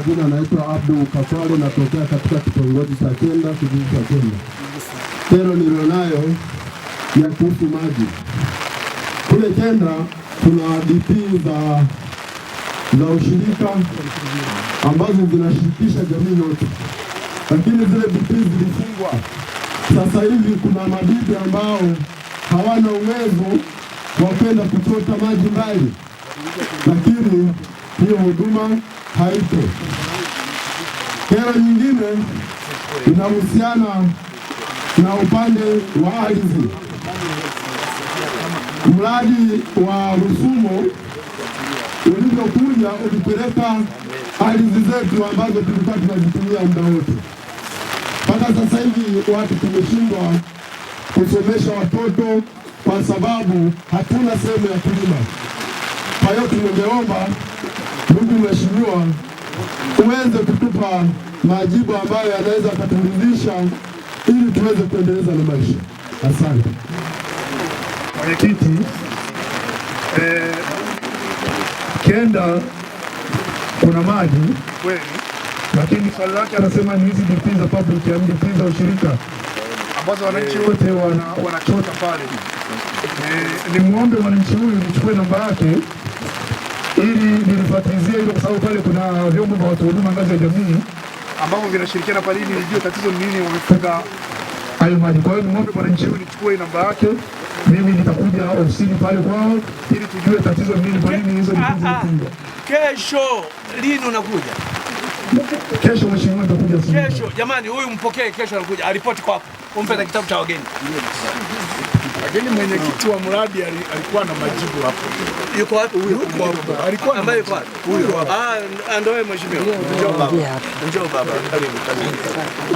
Jina naitwa Abdul Kafwale, natokea katika kitongoji cha Kenda, kijiji cha Kenda. Kero nilionayo ya kuhusu maji. Kule Kenda tuna DP za ushirika ambazo zinashirikisha jamii yote, lakini zile DP zilifungwa. Sasa hivi kuna mabibi ambao hawana uwezo wa kwenda kuchota maji mbali, lakini hiyo huduma haipo. Kero nyingine inahusiana na upande wa ardhi. Mradi wa Rusumo ulivyokuja ulipeleka ardhi zetu ambazo tulikuwa tunazitumia muda wote. Mpaka sasa hivi watu tumeshindwa kusomesha watoto kwa sababu hatuna sehemu ya kulima. Kwa hiyo tungeomba ndugu mheshimiwa uweze kutupa majibu ambayo yanaweza kuturidhisha ili tuweze kuendeleza na maisha. Asante. Mwenyekiti, Kenda kuna maji kweli, lakini swali lake anasema ni hizi DP za public ya DP za ushirika ambazo wananchi wote wanachota pale. Ni muombe mwananchi huyu nichukue namba yake ili nilifuatilizie hilo, kwa sababu pale kuna vyombo vya watoa huduma ngazi ya jamii ambavyo vinashirikiana pale ili nijue tatizo ni nini wamefunga hayo maji. Kwa hiyo niombe mwananchi huyu nichukue namba yake, mimi nitakuja ofisini pale kwao ili tujue tatizo ni nini, kwa nini hizo DP zimefungwa. Kesho lini unakuja? Kesho mheshimiwa nitakuja. Kesho jamani, huyu mpokee kesho, anakuja aripoti kwako, umpe na kitabu cha wageni. Lakini mwenyekiti wa mradi alikuwa na majibu hapo. Yuko wapi huyo? Alikuwa ambaye yuko wapi? Huyo. Ndio wewe mheshimiwa. Njoo baba. Njoo baba. Karibu.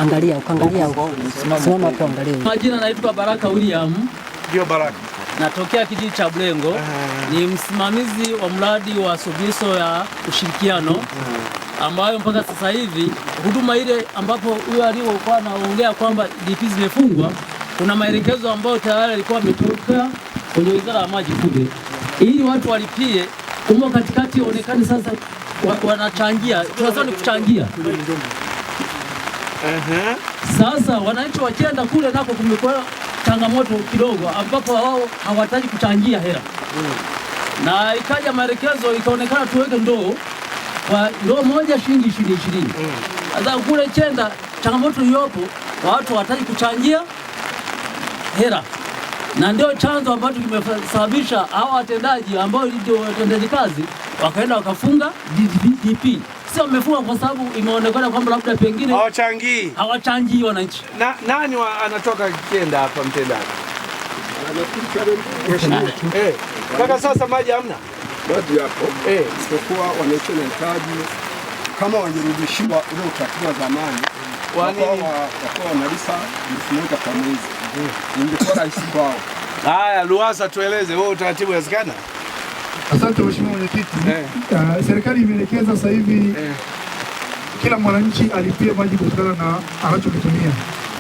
Angalia, ukaangalia huko. Simama hapo angalia. Majina naitwa Baraka William. Ndio Baraka. Natokea kijiji cha Bulengo. Ni msimamizi wa mradi wa Sobiso ya ushirikiano ambayo mpaka sasa hivi huduma ile ambapo huyo aliyokuwa anaongea kwamba DP zimefungwa, kuna maelekezo ambayo tayari alikuwa ametoka kwenye Wizara ya Maji kule ili watu walipie. Umo katikati onekani sasa wanachangia, tunasema ni kuchangia. Sasa wananchi wakienda kule nako kumekuwa changamoto kidogo ambapo wao hawataki kuchangia hela. Na ikaja maelekezo ikaonekana tuweke ndoo kwa ndoo moja shilingi 20. Sasa kule Chenda changamoto iliyopo watu hawataki kuchangia hela, na ndio chanzo ambacho kimesababisha hao watendaji ambao ndio watendaji kazi wakaenda wakafunga DP. Sio wamefunga kwa sababu imeonekana kwamba labda pengine hawachangii wananchi. Nani anatoka Kenda hapa mtendaji? Kaka, sasa maji hamna? Maji hapo. Isipokuwa wananchi wanahitaji kama wangerudishiwa ule utaratibu wa zamani. Wakawa wanalisa 1000 kwa mwezi. Ingekuwa rahisi kwao. Haya, Luasa tueleze wewe utaratibu unawezekana? Asante mheshimiwa mwenyekiti. Serikali imeelekeza sasa hivi kila mwananchi alipie maji kutokana na anachokitumia,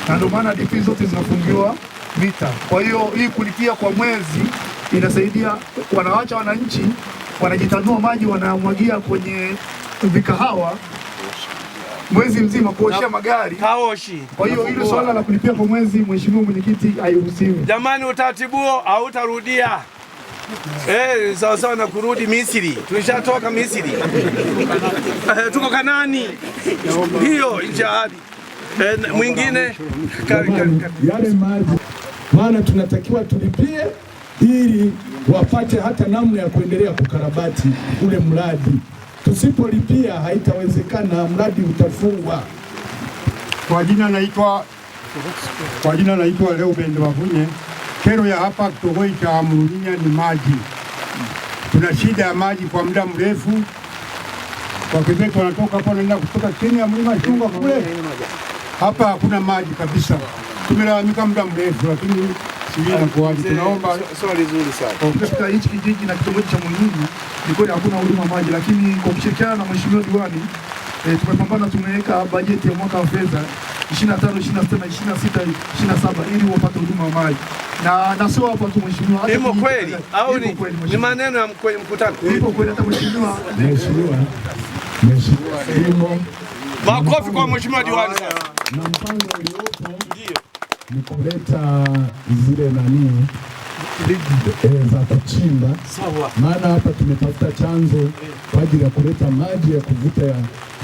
na ndio maana DP zote zinafungiwa mita. Kwa hiyo hii kulipia kwa mwezi inasaidia, wanaacha wananchi wanajitanua maji wanamwagia kwenye vikahawa mwezi mzima kuoshia magari kaoshi. Kwa hiyo ile swala la kulipia kwa mwezi mheshimiwa mwenyekiti hairuhusiwi. Jamani, utaratibu huo hautarudia. Sawa sawa na kurudi Misri. Tulishatoka Misri. Tuko Kanani. Hiyo jihadi. Mwingine yale maji maana tunatakiwa tulipie ili wapate hata namna ya kuendelea kukarabati ule mradi. Tusipolipia haitawezekana, mradi utafungwa. Kwa jina naitwa Reuben Wavunye. Kero ya hapa kitongoji cha Mrudinya ni maji. Tuna shida ya maji kwa muda mrefu. Wakezetu wanatoka hapo wanaenda kutoka chini ya mlima Chunga kule. Hapa hakuna maji kabisa. Tumelalamika muda mrefu lakini sijui inakuwaje. Tunaomba swali zuri sana. Katika hichi kijiji na kitongoji cha Mrudinya ni kweli hakuna huduma maji, lakini kwa kushirikiana na mheshimiwa diwani tumepambana, tumeweka bajeti ya mwaka wa fedha 25, 26 na 26, 27 ili wapate huduma ya maji. Na sio hapa tu mheshimiwa. Imo kweli au ni maneno ya mkutano? Ipo kweli hata mheshimiwa. Mheshimiwa. Makofi kwa Mheshimiwa Diwani sasa. Na mpango uliopo ni kuleta zile nani za kuchimba. Sawa. Maana hapa tumetafuta chanzo kwa ajili ya kuleta maji ya kuvuta ya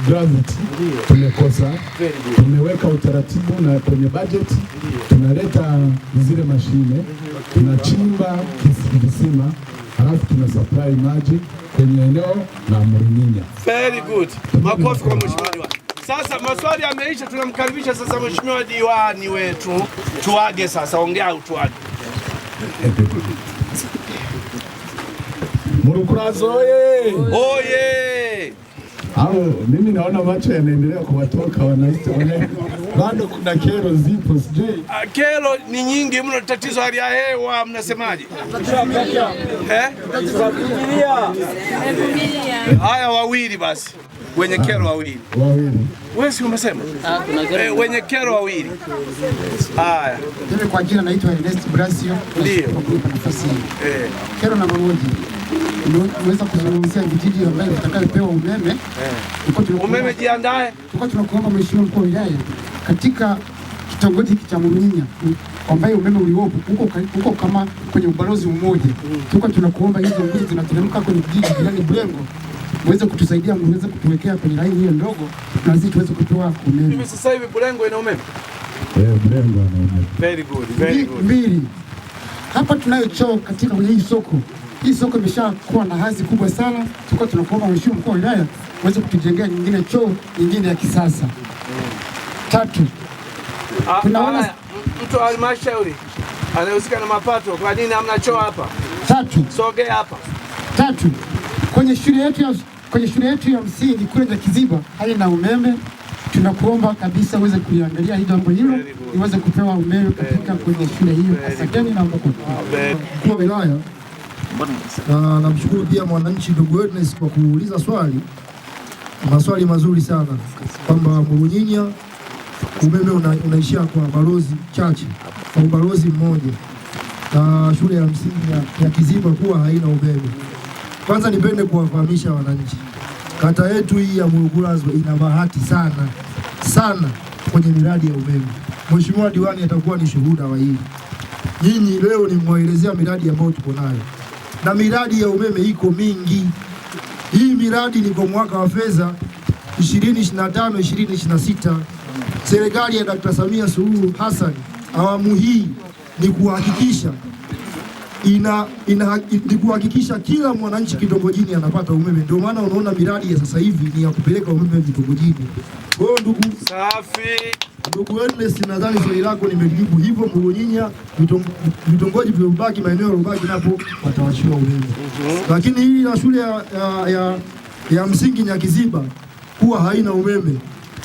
gravity. Tumekosa. Tumeweka utaratibu na kwenye budget tunaleta zile mashine, tunachimba kisima, halafu tuna supply maji kwenye eneo la Mrinyinya. Very good. Makofi kwa Mheshimiwa Diwani. Sasa maswali yameisha, tunamkaribisha sasa Mheshimiwa Diwani wetu. Tuage sasa, ongea utuage. Murukurazo oye! Oye! Mimi naona macho yanaendelea kuwatoka wananchi. Bado kuna kero zipo, sijui. Kero ni nyingi mno, tatizo hali ya hewa mnasemaje? Haya, wawili basi. Wenye kero wawili. Wewe si umesema? Wenye kero wawili. Haya. Mimi kwa jina naitwa Ernest Brasio. Ndio. Kwa nafasi hii. Kero namba moja. Unaweza kuzungumzia vijiji ambavyo vitakayopewa umeme. Umeme jiandae. Tulikuwa tunakuomba Mheshimiwa Mkuu wa Wilaya katika kitongoji cha Mrinyinya ambaye umeme uliopo huko kama kwenye ubalozi mmoja. Tulikuwa tunakuomba hizo nguzo zinateremka kwenye vijiji jirani Bulengo muweze kutusaidia, muweze kutuwekea kwenye laini hiyo ndogo na sisi tuweze kutoa umeme. Hivi sasa hivi Bulengo ina umeme? Bulengo ina umeme. Very good, very good. Mbili. Hapa tunayo choo katika kwenye hii soko. Hii soko imeshakuwa na hadhi kubwa sana. Tulikuwa tunakuomba Mheshimiwa Mkuu wa Wilaya uweze kutujengea nyingine choo nyingine ya kisasa. Tatu. Tunaona mtu wa halmashauri anahusika na mapato, kwa nini hamna choo hapa? Tatu. Sogea hapa. Tatu. Kwenye shule yetu ya msingi kule Nyakiziba haina umeme. Tunakuomba kabisa uweze kuliangalia hili jambo hilo iweze kupewa umeme katika kwenye shule hiyo. Asanteni na Mungu. Mkuu wa Wilaya, na namshukuru pia mwananchi ndugu Ernest kwa kuuliza maswali mazuri sana kwamba Mrinyinya umeme unaishia kwa balozi chache kwa balozi mmoja na shule ya msingi ya Kiziba kuwa haina umeme. Kwanza nipende kuwafahamisha wananchi, kata yetu hii ya Murugulazo ina bahati sana kwenye miradi ya umeme. Mheshimiwa Diwani atakuwa ni shuhuda wa hili. Nyinyi leo nimwaelezea miradi ambayo tuko nayo, na miradi ya umeme iko mingi. Hii miradi ni kwa mwaka wa fedha 2025-2026. Serikali ya Dr. Samia Suluhu Hassan awamu hii ni kuhakikisha kila mwananchi kitongojini anapata umeme. Ndio maana unaona miradi ya sasa hivi ni ya kupeleka umeme vitongojini. Kwa hiyo ndugu Ernest, nadhani swali lako nimejibu hivyo. Mrinyinya vitongoji vilivyobaki, maeneo yaliyobaki napo watawashiwa umeme. Lakini hili la shule ya msingi Nyakiziba kuwa haina umeme,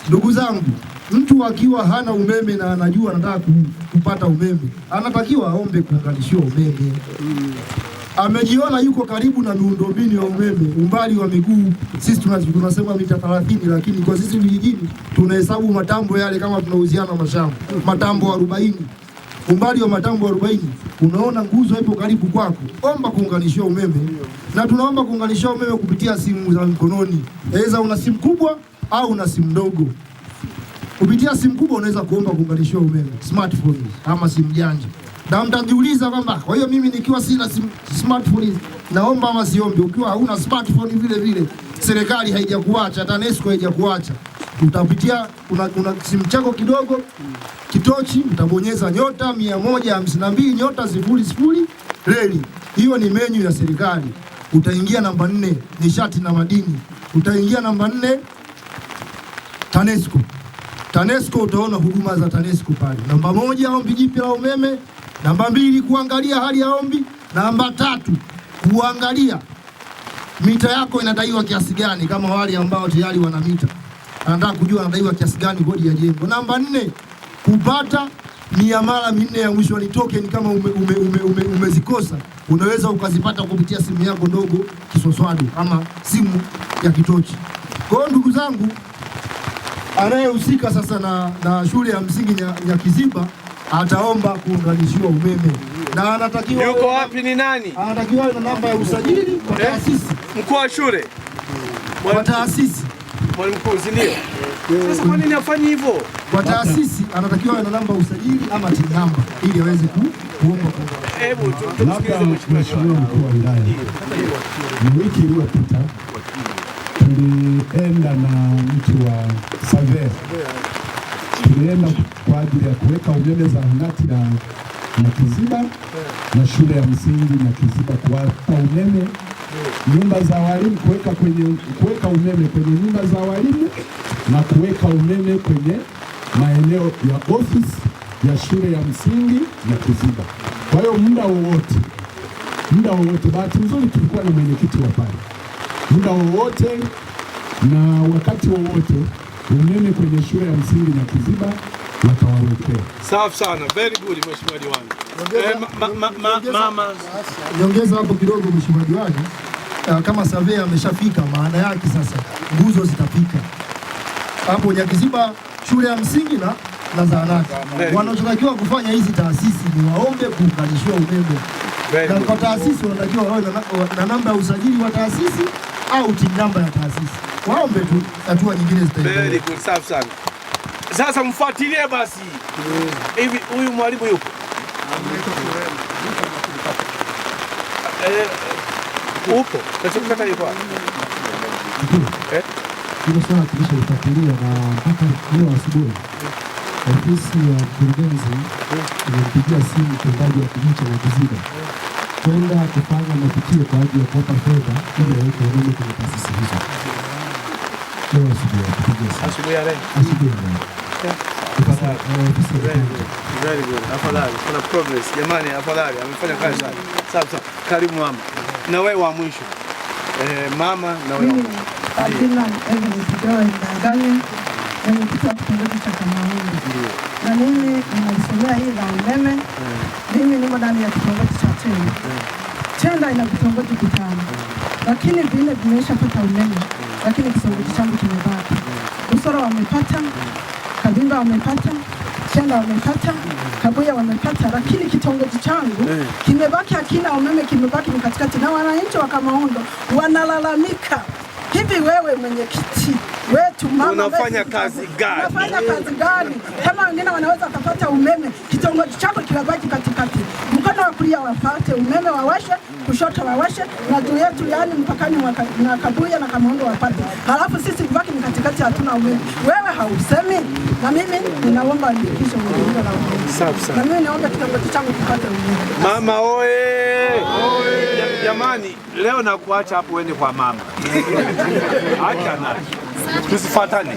ndugu zangu, mtu akiwa hana umeme na anajua anataka kupata umeme, anatakiwa aombe kuunganishiwa umeme. Amejiona yuko karibu na miundombinu ya umeme, umbali wa miguu, sisi tunasema mita 30, lakini kwa sisi vijijini tunahesabu matambo yale kama tunauziana mashamba. Matambo 40, umbali wa matambo 40, unaona nguzo ipo karibu kwako, omba kuunganishiwa umeme. Na tunaomba kuunganishiwa umeme kupitia simu za mkononi. Aidha una simu kubwa au una simu ndogo. Kupitia simu kubwa unaweza kuomba kuunganishiwa umeme, smartphone ama simu janja. Na mtajiuliza kwamba kwa hiyo mimi nikiwa sina smartphone naomba ama siombe? Ukiwa hauna smartphone vile serikali haijakuacha, TANESCO haijakuacha. Utapitia una simu chako kidogo kitochi, utabonyeza *152*00 reli. Hiyo ni menu ya serikali. Utaingia namba 4 nishati na madini. Utaingia namba 4 TANESCO utaona huduma za TANESCO pale. Namba 1 ombi jipya la umeme, namba 2 kuangalia hali ya ombi, namba 3 kuangalia mita yako inadaiwa kiasi gani, kama wale ambao tayari wana mita anataka kujua anadaiwa kiasi gani kodi ya jengo. Namba 4 kupata miamala 4 ya mwisho ni token, kama umezikosa unaweza ukazipata kupitia simu yako ndogo kiswaswadu ama simu ya kitochi. Kwa hiyo ndugu zangu, anayehusika sasa na shule ya msingi Nyakiziba ataomba kuunganishiwa umeme na anatakiwa. Yuko wapi? Ni nani? Anatakiwa na namba ya usajili kwa taasisi. Mkuu wa shule kwa taasisi mwalimu mkuu, si ndio? Sasa kwa nini afanye hivyo? Kwa taasisi anatakiwa ana namba usajili ama TIN namba ili aweze kuomba. Hebu tumsikilize mheshimiwa mkuu wa wilaya. Ni wiki iliyopita tulienda na mtu wa survey. Tulienda kwa ajili ya kuweka umeme zahanati na Kiziba na shule ya msingi na Kiziba, kuwapa umeme nyumba za walimu, kuweka umeme kwenye nyumba za walimu na kuweka umeme kwenye maeneo ya ofisi ya shule ya msingi na Kiziba. Kwa hiyo muda wowote, bahati nzuri tulikuwa na mwenyekiti wa pale, muda wowote na wakati wowote umeme kwenye shule ya msingi na Kiziba watawawekea. Safi sana, very good mheshimiwa diwani. Mama niongeza hapo kidogo mheshimiwa diwani. Kama survey ameshafika, maana yake sasa nguzo zitafika hapo Nyakiziba shule ya msingi na zahanati. Wanachotakiwa kufanya hizi taasisi ni waombe kuunganishiwa umeme, na kwa taasisi wanatakiwa wawe na namba ya usajili wa taasisi au TIN namba ya taasisi. Waombe tu, hatua nyingine zitaendelea. Very good, safi sana. Sasa mfuatilie basi. Hivi huyu mwalimu yupo? Upo? Katika yupo. Hilo swala tulishafuatilia na mpaka leo asubuhi ofisi ya mkurugenzi imempigia simu mtendaji wa kijiji cha Kiziba kwenda kufanya mapitio kwa ajili ya kuwapa fedha ili waweke umeme kwenye taasisi hizo. Leo asubuhi ya leo. Very good. Afadhali. Kuna progress. Jamani, afadhali. Amefanya kazi sana. Sawa. Karibu mama. Na wewe wa mwisho. Mama na wewe. Jina Ndanganye, mwenyekiti wa kitongoji cha Kamaundu. Na mimi ninalisomea hii la umeme. Mimi nimo ndani ya kitongoji cha Tenda. Tenda ina vitongoji 5. Lakini vile vimeshapata umeme, lakini kitongoji changu kimebaki. Usoro wamepata, Kabimba wamepata, Tenda wamepata, Kabuya wamepata, lakini kitongoji changu kimebaki hakina umeme, kimebaki katikati, na wananchi wa Kamaundu wanalalamika. Hivi wewe mwenyekiti wetu, mama, unafanya kazi gani? Unafanya kazi gani? Kama wengine wanaweza kupata umeme, kitongoji chako kinabaki katikati. Mkono wa kulia wapate umeme wawashe, kushoto wawashe, na juu yetu yani mpakani na Kabuya na Kamaundu wapate. Halafu sisi kubaki ni katikati, hatuna umeme. Wewe hausemi, na mimi ninaomba nifikishe ujumbe la umeme. Safi. Na mimi naomba kitongoji changu kipate umeme. Mama oye! Jamani, leo nakuacha hapo uende kwa mama. Acha na. Tusifuatane.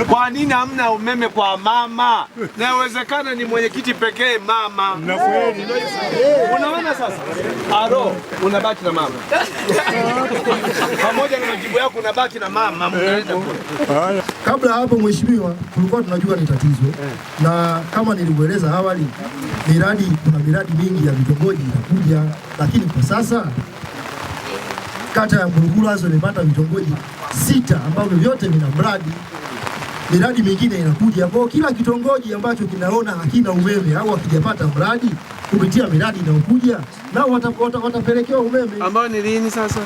Kwa nini hamna umeme kwa mama? Na inawezekana ni mwenyekiti pekee mama. Na kweli. Unaona sasa? Aro, unabaki na mama. Pamoja na majibu yako unabaki na mama. Kabla hapo mheshimiwa, tulikuwa tunajua ni tatizo. Na kama nilivyoeleza awali, kuna miradi mingi ya vitongoji inakuja, lakini kwa sasa kata ya Mburugulazo imepata vitongoji 6 ambavyo vyote vina miradi mingine inakuja. Kwa kila kitongoji ambacho kinaona hakina umeme au hakijapata mradi kupitia miradi inayokuja, nao watapelekewa umeme. Ambao ni lini sasa?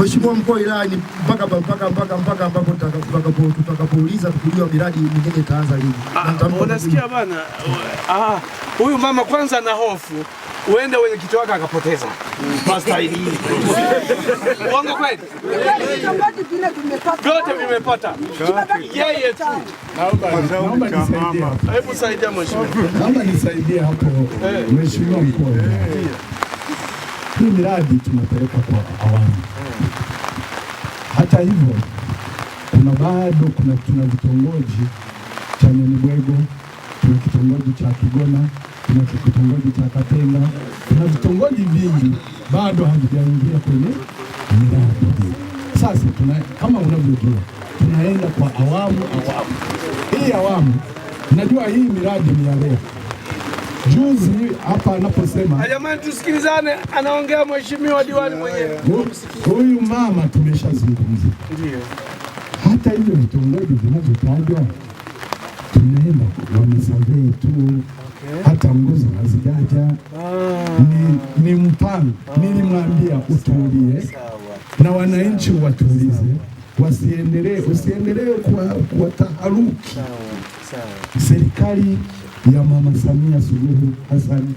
Mheshimiwa mkuu wa wilaya, ni mpaka ambapo tutakapouliza tukijua miradi mingine itaanza lini. Unasikia bana? Huyu mama kwanza na hofu uende wenye kichwa wake akapoteza. Pasta hili. Wango kweli? Vyote vimepata. Yeye tu. Naomba nisaidie. Hebu saidia mheshimiwa. Naomba nisaidie hapo mheshimiwa mkuu. Hii miradi tunapeleka kwa awamu. Hata hivyo tuna vitongoji cha Nyenibwego, tuna kitongoji cha Kigona, tuna kitongoji cha Katenga, tuna vitongoji vingi bado havijaingia kwenye miradi. Sasa kama unavyojua tunaenda kwa awamu. Hii awamu, najua hii miradi ni ya leo. Juzi hapa anaposema, jamani tusikilizane, anaongea mheshimiwa diwani mwenyewe. Huyu mama tumeshazungumza. Ndio. Hata hivyo vitongoji vinavyotajwa tunaenda wamesurvey tu. Hata nguzo hazijaja. Ni mpango. Nilimwambia utulie na wananchi watulize, usiendelee kwa taharuki. Serikali ya Mama Samia Suluhu Hassan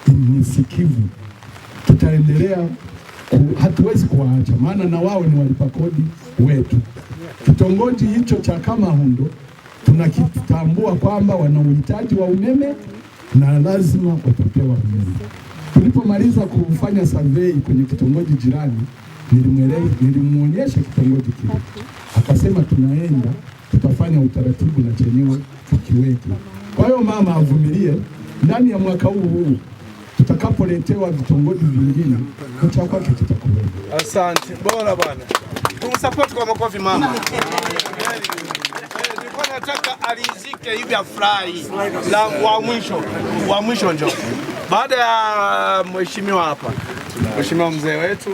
ni sikivu, tutaendelea hatuwezi kuwaacha, maana na wao ni walipa kodi wetu. Kitongoji hicho cha Kamahundo tunakitambua kwamba wana uhitaji wa umeme na lazima watapewa umeme. Tulipomaliza kufanya survey kwenye kitongoji jirani, nilimuonyesha kitongoji kile, akasema tunaenda tutafanya utaratibu na chenyewe tukiweke. Kwa hiyo mama avumilie, ndani ya mwaka huu tutakapoletewa vitongoji vingine cha kwake kitakuwepo. Asante, bora bwana, tumsupport kwa makofi mama. Nilikuwa nataka alizike hivi afurahi. Wa mwisho njoo. Baada ya mheshimiwa hapa, mheshimiwa mzee wetu,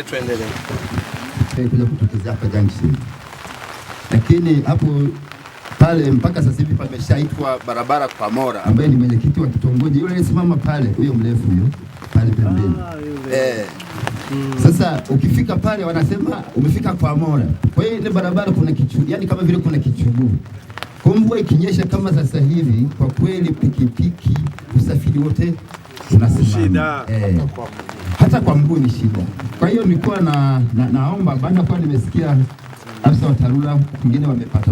tuendelee. Kuja kutokeza hapa junction, lakini hapo pale mpaka sasa hivi pameshaitwa barabara kwa Mora, ambaye ni mwenyekiti wa kitongoji yule alisimama pale, huyo mrefu huyo pale pembeni. Sasa ukifika pale wanasema umefika kwa Mora. Kwa hiyo ile barabara kuna yani kama vile kuna kichuguu. Kwa mvua ikinyesha kama sasa hivi, kwa kweli pikipiki, usafiri wote unasimama. Hata kwa mguu ni shida. Kwa hiyo nilikuwa naomba baada kwa nimesikia afisa wa TARURA wengine wamepata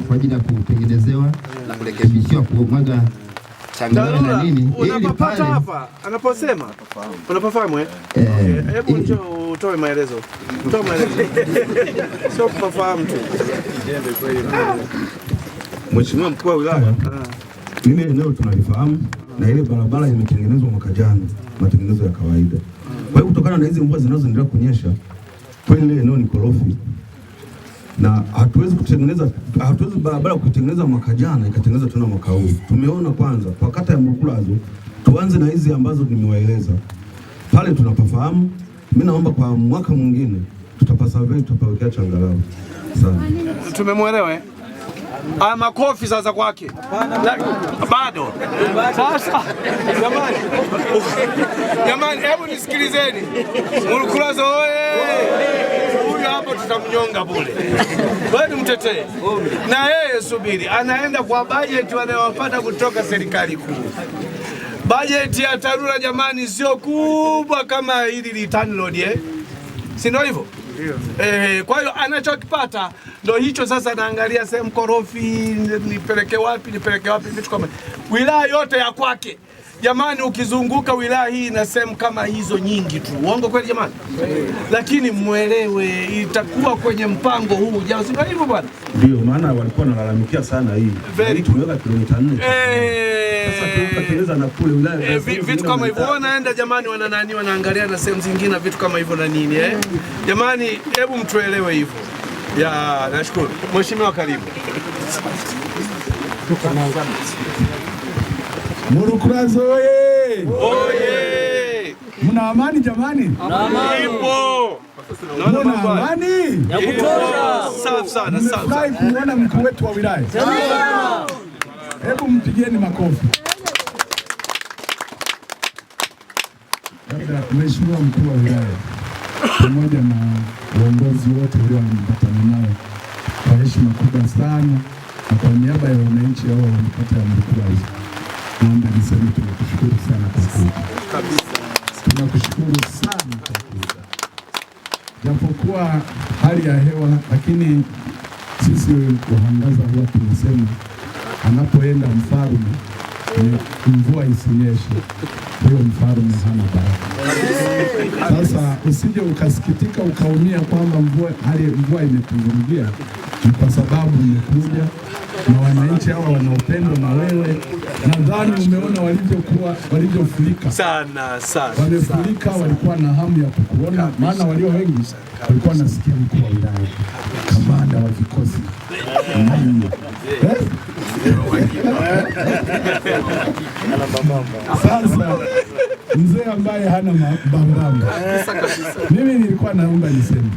kwa ajili ya kutengenezewa na kurekebishiwa kumwaga changarawe na nini. Unapopata hapa, anaposema unapofahamu hebu njoo utoe maelezo. Utoe maelezo. Sio kufahamu tu. Mheshimiwa Mkuu wa Wilaya, lile eneo tunalifahamu na ile barabara imetengenezwa mwaka jana, matengenezo ya kawaida. Kwa hiyo kutokana na hizi mvua zinazoendelea kunyesha, kweli ile eneo ni korofi na hatuwezi barabara kutengeneza mwaka jana ikatengenezwa tena mwaka huu. Tumeona kwanza kwa kata ya Mukulazo tuanze na hizi ambazo nimewaeleza pale, tunapafahamu. Mimi naomba kwa mwaka mwingine tutapasavei, tutapawekea changarawe sana. Tumemwelewa makofi sasa kwake. Bado. Sasa jamani, hebu nisikilizeni. Mukulazo huyu hapo tutamnyonga bure. Wewe mtetee. Na yeye subiri, anaenda kwa bajeti wanayopata kutoka serikali kuu. Bajeti ya TARURA jamani sio kubwa kama hili TANROADS si ndio hivyo? Kwa hiyo anachokipata ndio hicho. Sasa naangalia sehemu korofi, nipeleke wapi vitu kama wilaya yote ya kwake. Jamani, ukizunguka wilaya hii na sehemu kama hizo nyingi tu. Uongo kweli jamani? Lakini muelewe itakuwa kwenye mpango huu. Sio hivyo bwana? Ndio maana walikuwa wanalalamikia sana hii. Tumeweka kilomita 4. Sasa tukatekeleza na kule wilaya vitu kama hivyo wanaenda jamani, wanaangalia na sehemu zingine vitu kama hivyo na nini Jamani, hebu mtuelewe hivyo. Nashukuru. Mheshimiwa karibu. Mukulazo oye! Mna amani jamani? Ipo. Mna amani? Ya kutosha. Safi sana. Nimefurahi kuona mkuu wetu wa wilaya. Hebu mpigieni makofi. Mheshimiwa mkuu wa wilaya pamoja na uongozi wote ulioambatana nao, kwa heshima kubwa sana na kwa niaba ya wananchi hao wanapata ya Mukulazo, naomba niseme tunakushukuru sana kwa kuja. Tunakushukuru sana kwa kuja. Japokuwa hali ya hewa, lakini sisi wahangaza huwa tunasema anapoenda mfalme mvua isinyeshe, huyo mfalme hana baraka. Sasa usije ukasikitika ukaumia kwamba mvua imetuvurugia, ni kwa sababu imekuja na wananchi hawa wana upendo na wewe. Nadhani umeona walivyofurika sana. Wamefurika, walikuwa na hamu ya kukuona, maana walio wengi walikuwa nasikia mkuu wa wilaya, kamanda wa vikosi. Sasa mzee ambaye hana mabambamba, mimi nilikuwa naomba niseme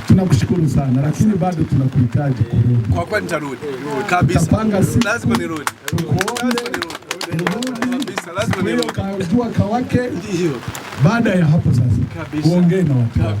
tunakushukuru sana, lakini bado tunakuhitaji kurudi. Kwa kweli nitarudi kabisa, lazima nirudi. Tukuombe kabisa, lazima nirudi. Kajua kawake, baada ya hapo sasa uongee na watu.